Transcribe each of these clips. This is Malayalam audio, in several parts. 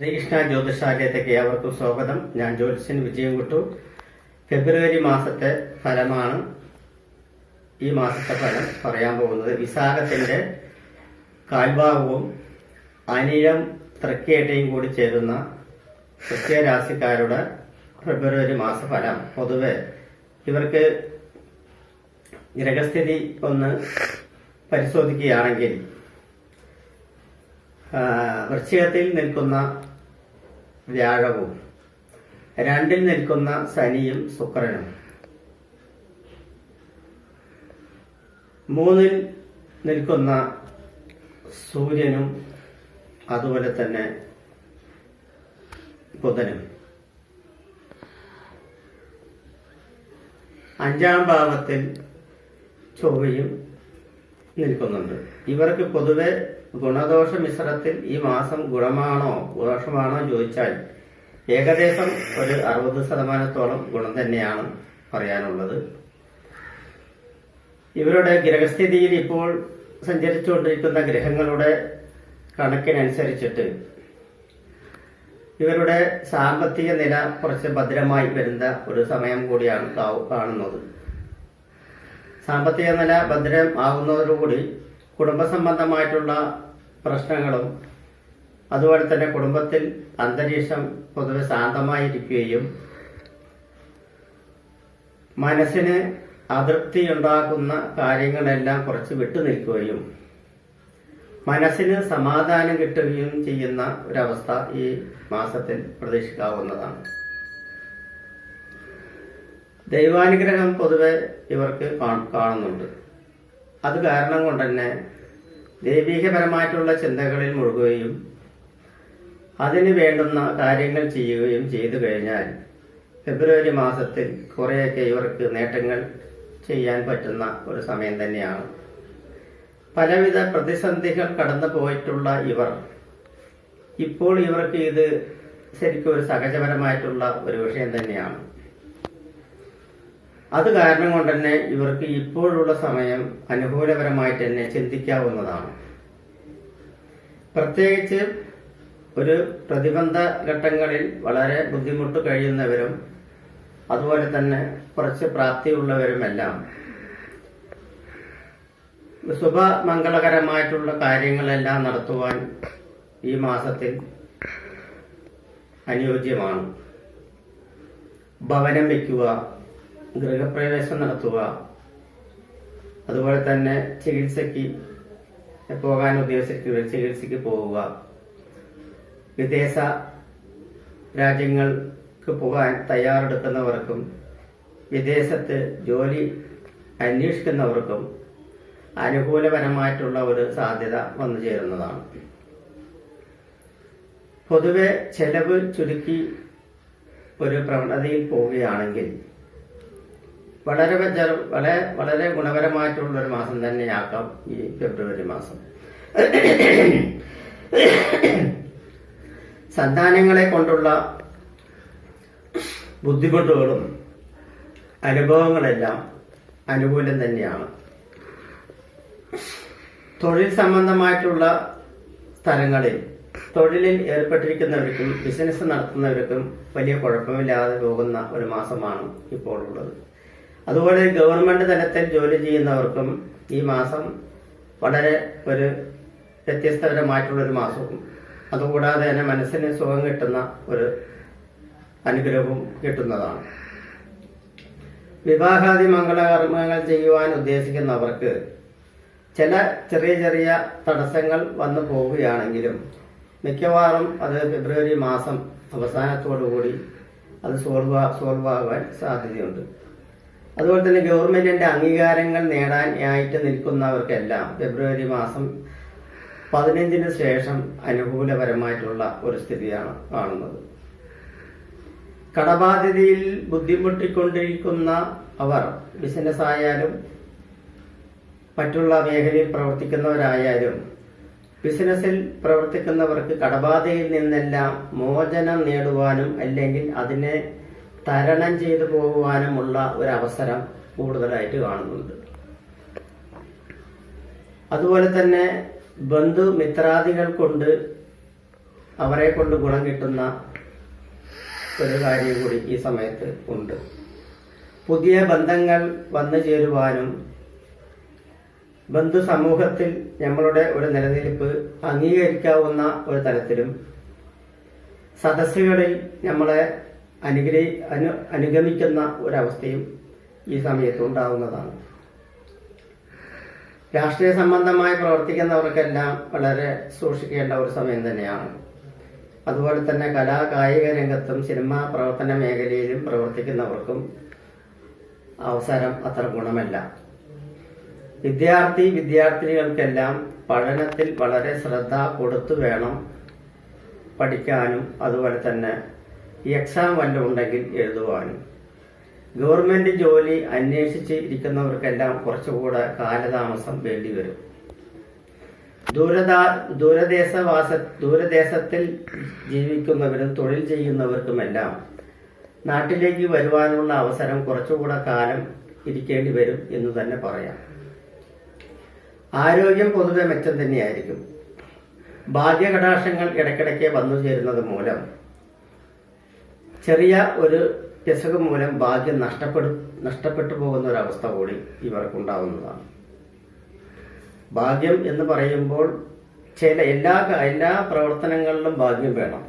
ശ്രീകൃഷ്ണ ജ്യോതിഷാലയത്തേക്ക് ഏവർക്കും സ്വാഗതം. ഞാൻ ജ്യോതിഷൻ വിജയൻകുട്ടു. ഫെബ്രുവരി മാസത്തെ ഫലമാണ് ഈ മാസത്തെ ഫലം പറയാൻ പോകുന്നത്. വിശാഖത്തിന്റെ കാൽഭാഗവും അനിഴം തൃക്കേട്ടയും കൂടി ചേരുന്ന സസ്യരാശിക്കാരുടെ ഫെബ്രുവരി മാസ ഫലം. പൊതുവെ ഇവർക്ക് ഗ്രഹസ്ഥിതി ഒന്ന് പരിശോധിക്കുകയാണെങ്കിൽ വൃശ്ചികത്തിൽ നിൽക്കുന്ന വ്യാഴവും 2-ൽ നിൽക്കുന്ന ശനിയും ശുക്രനും 3-ൽ നിൽക്കുന്ന സൂര്യനും അതുപോലെ തന്നെ ബുധനും 5-ാം ഭാവത്തിൽ ചൊവ്വയും നിൽക്കുന്നുണ്ട്. ഇവർക്ക് പൊതുവെ ഗുണദോഷ മിശ്രത്തിൽ ഈ മാസം ഗുണമാണോ ദോഷമാണോ ചോദിച്ചാൽ ഏകദേശം ഒരു 60% ഗുണം തന്നെയാണ് പറയാനുള്ളത്. ഇവരുടെ ഗ്രഹസ്ഥിതിയിൽ ഇപ്പോൾ സഞ്ചരിച്ചുകൊണ്ടിരിക്കുന്ന ഗ്രഹങ്ങളുടെ കണക്കിനനുസരിച്ചിട്ട് ഇവരുടെ സാമ്പത്തിക നില കുറച്ച് ഭദ്രമായി വരുന്ന ഒരു സമയം കൂടിയാണ് കാണുന്നത്. സാമ്പത്തിക നില ഭദ്രം ആകുന്നതോടുകൂടി കുടുംബസംബന്ധമായിട്ടുള്ള പ്രശ്നങ്ങളും അതുപോലെ തന്നെ കുടുംബത്തിൽ അന്തരീക്ഷം പൊതുവെ ശാന്തമായിരിക്കുകയും മനസ്സിന് അതൃപ്തി ഉണ്ടാക്കുന്ന കാര്യങ്ങളെല്ലാം കുറച്ച് വിട്ടുനിൽക്കുകയും മനസ്സിന് സമാധാനം കിട്ടുകയും ചെയ്യുന്ന ഒരവസ്ഥ ഈ മാസത്തിൽ പ്രതീക്ഷിക്കാവുന്നതാണ്. ദൈവാനുഗ്രഹം പൊതുവെ ഇവർക്ക് കാണുന്നുണ്ട്. അത് കാരണം കൊണ്ട് തന്നെ ദൈവികപരമായിട്ടുള്ള ചിന്തകളിൽ മുഴുകുകയും അതിന് വേണ്ടുന്ന കാര്യങ്ങൾ ചെയ്യുകയും ചെയ്തു കഴിഞ്ഞാൽ ഫെബ്രുവരി മാസത്തിൽ കുറേയൊക്കെ ഇവർക്ക് നേട്ടങ്ങൾ ചെയ്യാൻ പറ്റുന്ന ഒരു സമയം തന്നെയാണ്. പലവിധ പ്രതിസന്ധികൾ കടന്നു പോയിട്ടുള്ള ഇവർ ഇപ്പോൾ ഇവർക്ക് ഇത് ശരിക്കും ഒരു സഹജപരമായിട്ടുള്ള ഒരു വിഷയം തന്നെയാണ്. അത് കാരണം കൊണ്ട് തന്നെ ഇവർക്ക് ഇപ്പോഴുള്ള സമയം അനുകൂലപരമായിട്ട് തന്നെ ചിന്തിക്കാവുന്നതാണ്. പ്രത്യേകിച്ച് ഒരു പ്രതിബന്ധ ഘട്ടങ്ങളിൽ വളരെ ബുദ്ധിമുട്ട് കഴിയുന്നവരും അതുപോലെ തന്നെ കുറച്ച് പ്രാപ്തിയുള്ളവരുമെല്ലാം ശുഭമംഗളകരമായിട്ടുള്ള കാര്യങ്ങളെല്ലാം നടത്തുവാൻ ഈ മാസത്തിൽ അനുയോജ്യമാണ്. ഭവനം വയ്ക്കുക, ഗൃഹപ്രവേശം നടത്തുക, അതുപോലെ തന്നെ ചികിത്സയ്ക്ക് പോകാൻ ഉദ്ദേശിക്കുന്ന ചികിത്സയ്ക്ക് പോവുക, വിദേശ രാജ്യങ്ങൾക്ക് പോകാൻ തയ്യാറെടുക്കുന്നവർക്കും വിദേശത്ത് ജോലി അന്വേഷിക്കുന്നവർക്കും അനുകൂലപരമായിട്ടുള്ള ഒരു സാധ്യത വന്നു ചേരുന്നതാണ്. പൊതുവെ ചെലവ് ചുരുക്കി ഒരു പ്രവണതയിൽ പോവുകയാണെങ്കിൽ വളരെ ഗുണപരമായിട്ടുള്ള ഒരു മാസം തന്നെയാക്കാം ഈ ഫെബ്രുവരി മാസം. സന്താനങ്ങളെ കൊണ്ടുള്ള ബുദ്ധിമുട്ടുകളും അനുഭവങ്ങളെല്ലാം അനുകൂലം തന്നെയാണ്. തൊഴിൽ സംബന്ധമായിട്ടുള്ള സ്ഥലങ്ങളിൽ തൊഴിലിൽ ഏർപ്പെട്ടിരിക്കുന്നവർക്കും ബിസിനസ് നടത്തുന്നവർക്കും വലിയ കുഴപ്പമില്ലാതെ പോകുന്ന ഒരു മാസമാണ് ഇപ്പോൾ ഉള്ളത്. അതുപോലെ ഗവൺമെന്റ് തലത്തിൽ ജോലി ചെയ്യുന്നവർക്കും ഈ മാസം വളരെ ഒരു വ്യത്യസ്തപരമായിട്ടുള്ളൊരു മാസവും അതുകൂടാതെ തന്നെ മനസ്സിന് സുഖം കിട്ടുന്ന ഒരു അനുഗ്രഹവും കിട്ടുന്നതാണ്. വിവാഹാദി മംഗളകർമ്മങ്ങൾ ചെയ്യുവാൻ ഉദ്ദേശിക്കുന്നവർക്ക് ചില ചെറിയ തടസ്സങ്ങൾ വന്നു പോവുകയാണെങ്കിലും മിക്കവാറും അത് ഫെബ്രുവരി മാസം അവസാനത്തോടുകൂടി അത് സോൾവ് ആകാൻ സാധ്യതയുണ്ട്. അതുപോലെ തന്നെ ഗവൺമെന്റിന്റെ അംഗീകാരങ്ങൾ നേടാനായിട്ട് നിൽക്കുന്നവർക്കെല്ലാം ഫെബ്രുവരി മാസം 15-ന് ശേഷം അനുകൂലപരമായിട്ടുള്ള ഒരു സ്ഥിതിയാണ് കാണുന്നത്. കടബാധ്യതയിൽ ബുദ്ധിമുട്ടിക്കൊണ്ടിരിക്കുന്ന അവർ ബിസിനസ് ആയാലും മറ്റുള്ള മേഖലയിൽ പ്രവർത്തിക്കുന്നവരായാലും ബിസിനസ്സിൽ പ്രവർത്തിക്കുന്നവർക്ക് കടബാധയിൽ നിന്നെല്ലാം മോചനം നേടുവാനും അല്ലെങ്കിൽ അതിനെ തരണം ചെയ്തു പോകുവാനുമുള്ള ഒരവസരം കൂടുതലായിട്ട് കാണുന്നുണ്ട്. അതുപോലെ തന്നെ ബന്ധുമിത്രാദികൾ കൊണ്ട് അവരെ കൊണ്ട് ഗുണം കിട്ടുന്ന ഒരു കാര്യം കൂടി ഈ സമയത്ത് ഉണ്ട്. പുതിയ ബന്ധങ്ങൾ വന്നു ചേരുവാനും ബന്ധു സമൂഹത്തിൽ നമ്മളുടെ ഒരു നിലനിൽപ്പ് അംഗീകരിക്കാവുന്ന ഒരു തലത്തിലും സദസ്സുകളിൽ നമ്മളെ അനുഗമിക്കുന്ന ഒരവസ്ഥയും ഈ സമയത്ത് ഉണ്ടാവുന്നതാണ്. രാഷ്ട്രീയ സംബന്ധമായി പ്രവർത്തിക്കുന്നവർക്കെല്ലാം വളരെ സൂക്ഷിക്കേണ്ട ഒരു സമയം തന്നെയാണ്. അതുപോലെ തന്നെ കായിക രംഗത്തും സിനിമാ പ്രവർത്തന മേഖലയിലും പ്രവർത്തിക്കുന്നവർക്കും അവസരം അത്ര ഗുണമല്ല. വിദ്യാർത്ഥിനികൾക്കെല്ലാം പഠനത്തിൽ വളരെ ശ്രദ്ധ കൊടുത്തു വേണം പഠിക്കാനും അതുപോലെ തന്നെ എക്സാം വല്ലതും ഉണ്ടെങ്കിൽ എഴുതുവാനും. ഗവൺമെന്റ് ജോലി അന്വേഷിച്ച് ഇരിക്കുന്നവർക്കെല്ലാം കുറച്ചുകൂടെ കാലതാമസം വേണ്ടിവരും. ദൂരദേശത്തിൽ ജീവിക്കുന്നവരും തൊഴിൽ ചെയ്യുന്നവർക്കുമെല്ലാം നാട്ടിലേക്ക് വരുവാനുള്ള അവസരം കുറച്ചുകൂടെ കാലം ഇരിക്കേണ്ടി വരും എന്ന് തന്നെ പറയാം. ആരോഗ്യം പൊതുവെ മെച്ചം തന്നെയായിരിക്കും. ഭാഗ്യകടാക്ഷങ്ങൾ ഇടയ്ക്കിടയ്ക്ക് വന്നു ചേരുന്നത് മൂലം ചെറിയ ഒരു രസകം മൂലം ഭാഗ്യം നഷ്ടപ്പെട്ടു പോകുന്ന ഒരവസ്ഥ കൂടി ഇവർക്കുണ്ടാവുന്നതാണ്. ഭാഗ്യം എന്ന് പറയുമ്പോൾ എല്ലാ പ്രവർത്തനങ്ങളിലും ഭാഗ്യം വേണം.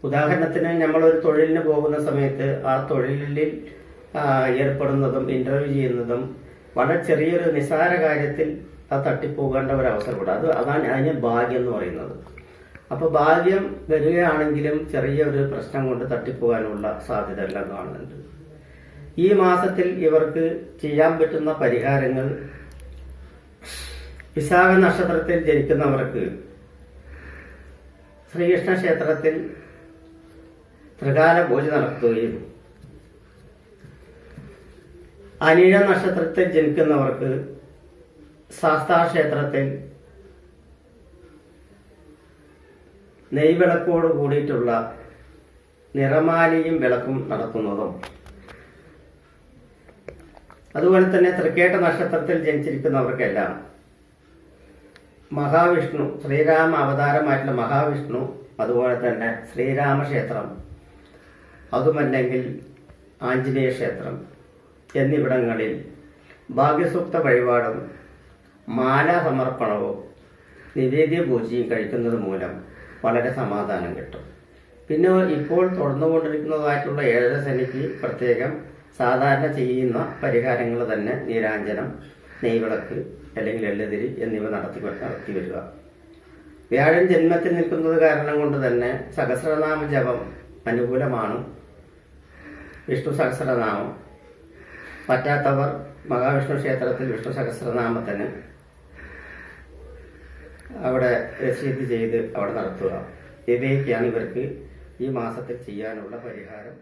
ഉദാഹരണത്തിന് നമ്മളൊരു തൊഴിലിന് പോകുന്ന സമയത്ത് ആ തൊഴിലിൽ ഏർപ്പെടുന്നതും ഇന്റർവ്യൂ ചെയ്യുന്നതും വളരെ ചെറിയൊരു നിസ്സാര കാര്യത്തിൽ അത് തട്ടിപ്പോകേണ്ട ഒരു അവസരമുണ്ട്. അതാണ് അതിന് ഭാഗ്യം എന്ന് പറയുന്നത്. അപ്പൊ ഭാഗ്യം വരികയാണെങ്കിലും ചെറിയൊരു പ്രശ്നം കൊണ്ട് തട്ടിപ്പോകാനുള്ള സാധ്യത എല്ലാം കാണുന്നുണ്ട്. ഈ മാസത്തിൽ ഇവർക്ക് ചെയ്യാൻ പറ്റുന്ന പരിഹാരങ്ങൾ, വിശാഖ നക്ഷത്രത്തിൽ ജനിക്കുന്നവർക്ക് ശ്രീകൃഷ്ണ ക്ഷേത്രത്തിൽ ത്രികാല പൂജ നടത്തുകയും, അനിഴ നക്ഷത്രത്തിൽ ജനിക്കുന്നവർക്ക് ശാസ്താക്ഷേത്രത്തിൽ നെയ്വിളക്കോട് കൂടിയിട്ടുള്ള നിറമാലിയും വിളക്കും നടത്തുന്നതും, അതുപോലെ തന്നെ തൃക്കേട്ട നക്ഷത്രത്തിൽ ജനിച്ചിരിക്കുന്നവർക്കെല്ലാം മഹാവിഷ്ണു, ശ്രീരാമ അവതാരമായിട്ടുള്ള മഹാവിഷ്ണു, അതുപോലെ തന്നെ ശ്രീരാമക്ഷേത്രം, അതുമല്ലെങ്കിൽ ആഞ്ജനേയ ക്ഷേത്രം എന്നിവിടങ്ങളിൽ ഭാഗ്യസൂക്ത വഴിപാടും മാല സമർപ്പണവും നിവേദ്യ പൂജയും കഴിക്കുന്നത് മൂലം വളരെ സമാധാനം കിട്ടും. പിന്നെ ഇപ്പോൾ തുടർന്നുകൊണ്ടിരിക്കുന്നതായിട്ടുള്ള ഏഴര ശനിക്ക് പ്രത്യേകം സാധാരണ ചെയ്യുന്ന പരിഹാരങ്ങൾ തന്നെ നീരാഞ്ജനം, നെയ്വിളക്ക് അല്ലെങ്കിൽ എള്ളുതിരി എന്നിവ നടത്തി വരിക. വ്യാഴൻ ജന്മത്തിൽ നിൽക്കുന്നത് കാരണം കൊണ്ട് തന്നെ സഹസ്രനാമ ജപം അനുകൂലമാണ്. വിഷ്ണു സഹസ്രനാമം പറ്റാത്തവർ മഹാവിഷ്ണു ക്ഷേത്രത്തിൽ വിഷ്ണു സഹസ്രനാമത്തിന് അവിടെ രസീത് ചെയ്ത് അവിടെ നടത്തുക. ഇവയൊക്കെയാണ് ഇവർക്ക് ഈ മാസത്തിൽ ചെയ്യാനുള്ള പരിഹാരം.